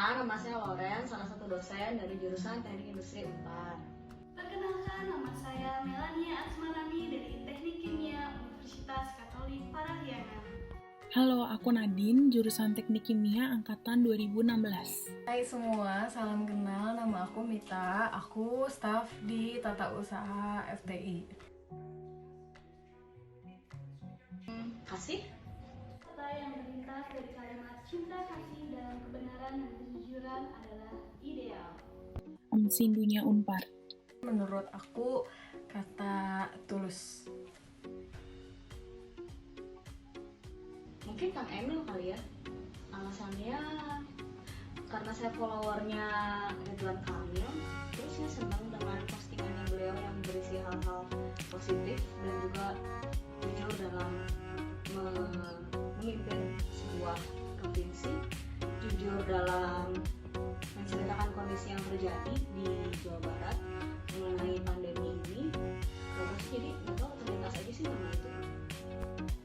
Perkenalkan, nama saya Loren, salah satu dosen dari jurusan Teknik Industri Unpar. Perkenalkan, nama saya Melania Asmarani dari Teknik Kimia Universitas Katolik Parahyangan. Halo, aku Nadine, jurusan Teknik Kimia angkatan 2016. Hai semua, salam kenal. Nama aku Mita. Aku staf di Tata Usaha FTI. Kasih? Kata yang melintas dari kalimat cinta kasih dalam kebenaran dan kejujuran adalah ideal. Sindunya Unpar. Menurut aku, kata tulus. Mungkin Kang Emil kali ya. Alasannya karena saya followernya Ridwan Kamil, terus saya senang dengan postingannya beliau yang berisi hal-hal positif dan juga jujur dalam memimpin sebuah provinsi, jujur dalam menceritakan kondisi yang terjadi di Jawa Barat mengenai pandemi ini. Bagus, jadi nggak tahu terlintas aja sih nama itu.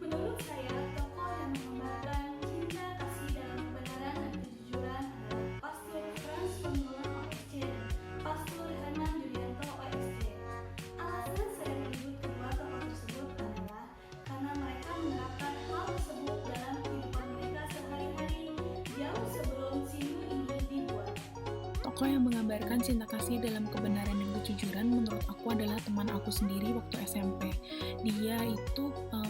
Menurut saya, tokoh yang menggambarkan cinta kasih dalam kebenaran dan kejujuran adalah Pastor Frans Pemulan OSC dan Pastor Herman Yulianto OSC. Alasan saya menyebut kedua tokoh tersebut adalah karena mereka menerapkan hal tersebut dalam kehidupan mereka sehari-hari jauh sebelum Sindu ini dibuat. Tokoh yang menggambarkan cinta kasih dalam kebenaran dan kejujuran menurut aku adalah teman aku sendiri waktu SMP. Dia itu,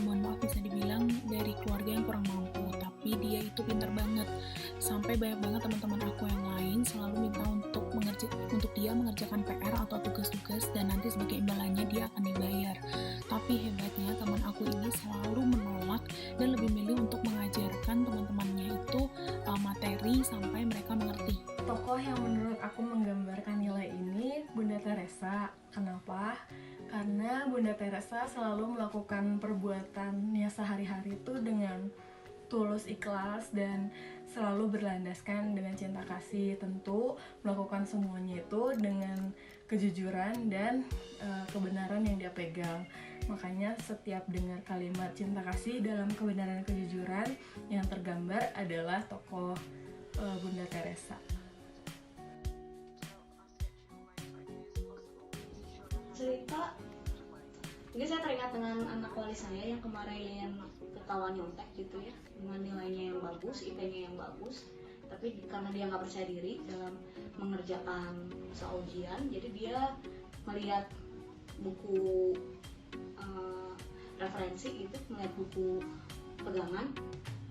mohon maaf bisa dibilang dari keluarga yang kurang mampu, tapi dia itu pintar banget. Sampai banyak banget teman-teman aku yang lain selalu minta untuk dia mengerjakan PR atau tugas-tugas dan nanti sebagai imbalannya dia akan dibayar. Tapi hebatnya teman aku ini selalu menolak dan lebih milih untuk mengajarkan teman-temannya itu materi sampai mereka mengerti. Tokoh yang menurut aku menggambarkan nilai ini Bunda Teresa. Kenapa? Karena Bunda Teresa selalu melakukan perbuatannya sehari-hari itu dengan tulus ikhlas dan selalu berlandaskan dengan cinta kasih. Tentu melakukan semuanya itu dengan kejujuran dan kebenaran yang dia pegang. Makanya setiap dengar kalimat cinta kasih dalam kebenaran kejujuran, yang tergambar adalah tokoh Bunda Teresa. Cerita, jadi saya teringat dengan anak wali saya yang kemarin ketahuan nyontek gitu ya, dengan nilainya yang bagus, IP-nya yang bagus, tapi karena dia nggak percaya diri dalam mengerjakan soal ujian, jadi dia melihat buku referensi gitu, melihat buku pegangan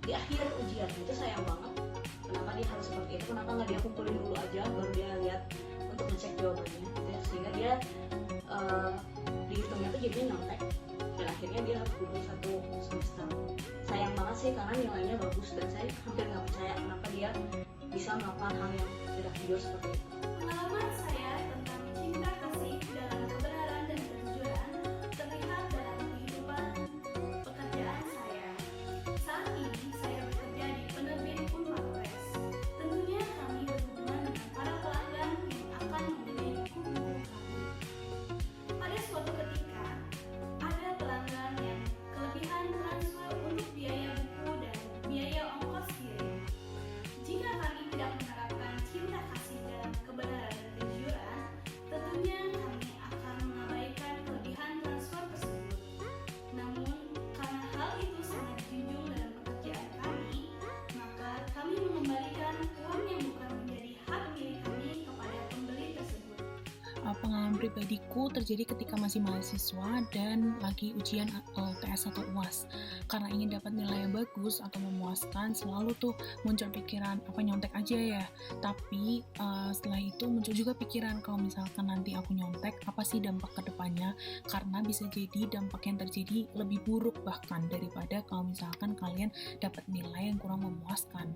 di akhir ujian. Itu sayang banget. Kenapa dia harus seperti itu? Kenapa nggak dia kumpulin dulu aja baru dia lihat untuk ngecek jawabannya gitu ya, sehingga dia dihitungnya tuh jadi nyontek dan akhirnya dia harus gugur 1 semester. Sayang banget sih karena nilainya bagus dan saya hampir nggak percaya kenapa dia bisa melakukan hal yang tidak jujur seperti itu. Pengalaman saya tentang cinta kasih dalam kebenaran dan kejujuran terlihat dalam kehidupan pekerjaan saya. Saat ini saya bekerja di penerbit Unpar Press. Tentunya kami berhubungan dengan para pelanggan yang akan membeli buku-buku kami. Pada suatu ketika, ada pelanggan yang kelebihan transfer untuk biaya buku dan biaya ongkos kirim. Jika kami tidak menerapkan cinta kasih dalam kebenaran dan kejujuran, tentunya kami akan mengabaikan kelebihan transfer tersebut. Namun, karena hal itu sangat dijunjung dalam pekerjaan kami, maka kami mengembalikan uang yang bukan menjadi hak milik kami kepada pembeli tersebut. Pengalaman pribadiku terjadi ketika masih mahasiswa dan lagi ujian UTS atau UAS. Karena ingin dapat nilai yang bagus atau memuaskan, selalu tuh muncul pikiran apa nyontek aja ya. Tapi setelah itu muncul juga pikiran kalau misalkan nanti aku nyontek, apa sih dampak kedepannya? Karena bisa jadi dampak yang terjadi lebih buruk bahkan daripada kalau misalkan kalian dapat nilai yang kurang memuaskan.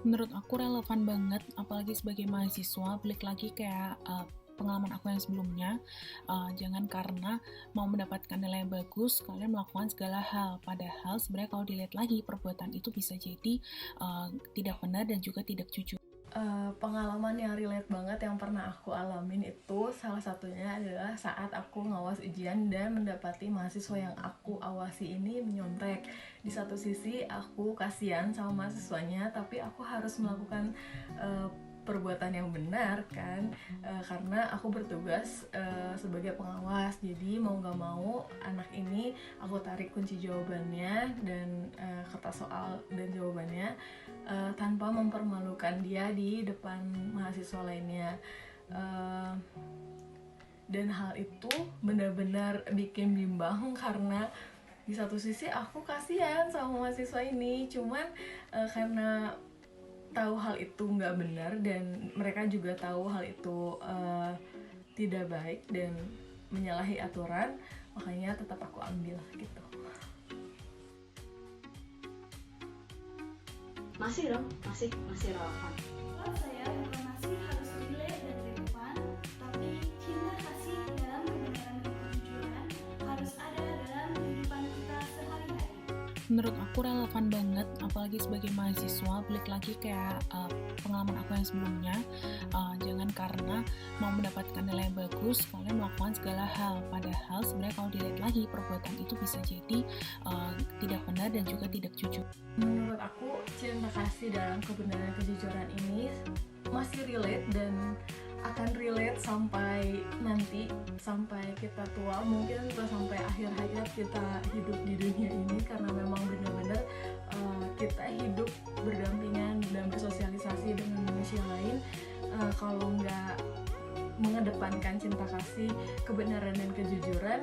Menurut aku relevan banget, apalagi sebagai mahasiswa, balik lagi kayak pengalaman aku yang sebelumnya, jangan karena mau mendapatkan nilai yang bagus kalian melakukan segala hal, padahal sebenarnya kalau dilihat lagi perbuatan itu bisa jadi tidak benar dan juga tidak jujur. Pengalaman yang relate banget yang pernah aku alamin itu salah satunya adalah saat aku ngawas ujian dan mendapati mahasiswa yang aku awasi ini menyontek. Di satu sisi aku kasihan sama mahasiswanya, tapi aku harus melakukan perbuatan yang benar kan, karena aku bertugas sebagai pengawas. Jadi mau gak mau anak ini aku tarik kunci jawabannya dan kertas soal dan jawabannya tanpa mempermalukan dia di depan mahasiswa lainnya. Dan hal itu benar-benar bikin bimbang karena di satu sisi aku kasihan sama mahasiswa ini, cuman karena tahu hal itu nggak benar dan mereka juga tahu hal itu tidak baik dan menyalahi aturan, makanya tetap aku ambil gitu. Masih dong, masih relevan. Buat saya bukan masih harus relate dan relevan, tapi cinta kasih dalam kebenaran dan kejujuran harus ada dalam kehidupan kita sehari-hari. Menurut aku relevan banget, apalagi sebagai mahasiswa. Balik lagi kayak pengalaman aku yang sebelumnya, jangan karena mau mendapatkan nilai yang bagus kalian melakukan segala hal, padahal sebenarnya kalau dilihat lagi perbuatan itu bisa jadi tidak benar dan juga tidak jujur. Menurut aku cinta kasih dalam kebenaran kejujuran ini masih relate dan akan relate sampai nanti, sampai kita tua, mungkin sampai akhir hayat kita hidup di dunia ini, karena memang benar-benar kita hidup berdampingan dan bersosialisasi dengan manusia lain. Kalau nggak mengedepankan cinta kasih, kebenaran dan kejujuran,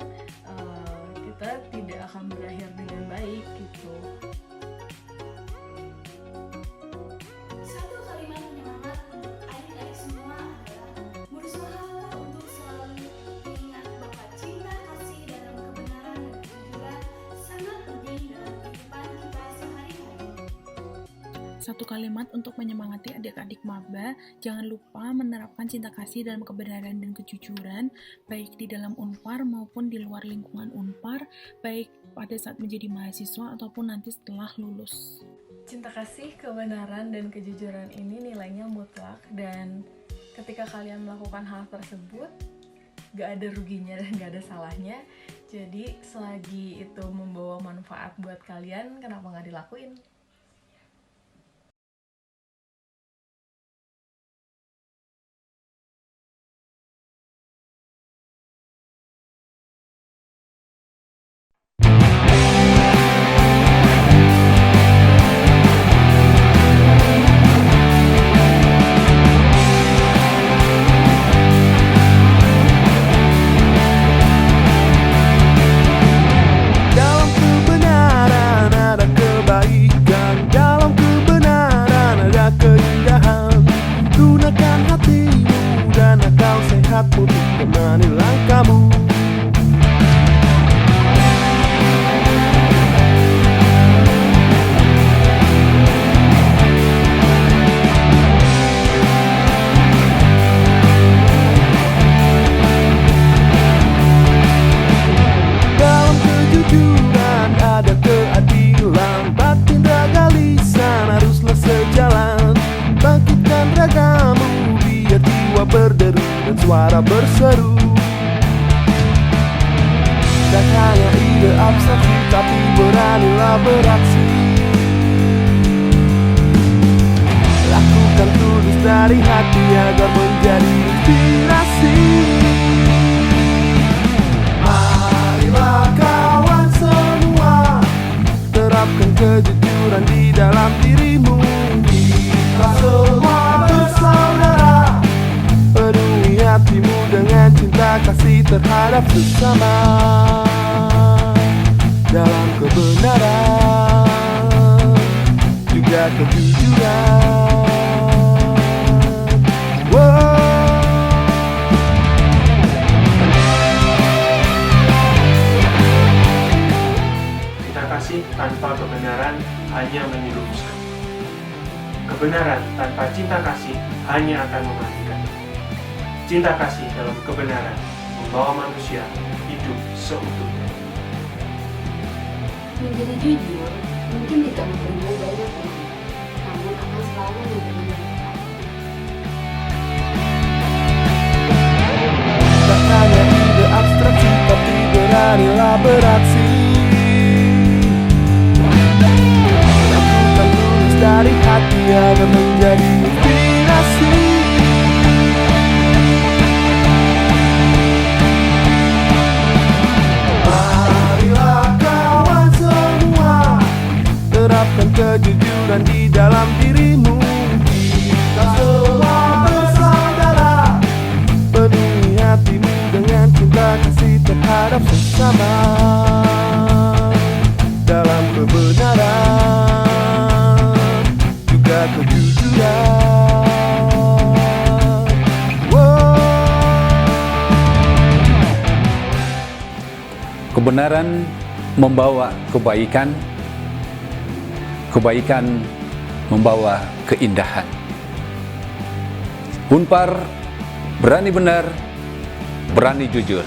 kita tidak akan berakhir dengan baik gitu. Satu kalimat penyemangat untuk adik-adik semua adalah berusahalah untuk selalu mengingat bahwa cinta kasih dalam kebenaran dan kejujuran sangat penting dalam kehidupan kita sehari-hari. Satu kalimat untuk menyemangati adik-adik maba, jangan lupa menerapkan cinta kasih dalam kebenaran dan kejujuran, baik di dalam Unpar maupun di luar lingkungan Unpar, baik pada saat menjadi mahasiswa ataupun nanti setelah lulus. Cinta kasih, kebenaran, dan kejujuran ini nilainya mutlak, dan ketika kalian melakukan hal tersebut gak ada ruginya dan gak ada salahnya. Jadi selagi itu membawa manfaat buat kalian, kenapa gak dilakuin? Dalam kebenaran ada kebaikan, dalam kebenaran ada keindahan. Gunakan hatimu dan akal sehatmu untuk menemani langkahmu. Dalam kejujuran ada keadilan, batin raga lisan haruslah sejalan. Bangkitkan ragamu biar jiwa berderu dan suara berseru. Tak hanya ide abstraksi, tapi beranilah beraksi. Lakukan tulus dari hati agar menjadi inspirasi. Marilah kawan semua, terapkan kejujuran di dalam dirimu. Kita semua bersaudara, penuhi hatimu dengan cinta kasih terhadap sesama. Dalam kebenaran juga kejujuran. Cinta kasih tanpa kebenaran hanya menyerumuskan. Kebenaran tanpa cinta kasih hanya akan mematikan. Cinta kasih dalam kebenaran membawa manusia hidup seutuhnya. Menjadi jujur mungkin tidak memberimu banyak uang, namun akan selalu memberimu manfaat. Tak hanya ide abstraksi, tapi beranilah beraksi. Lakukan tulus dari hati agar menjadi inspirasi. Kebenaran membawa kebaikan, kebaikan membawa keindahan. Unpar, berani benar, berani jujur.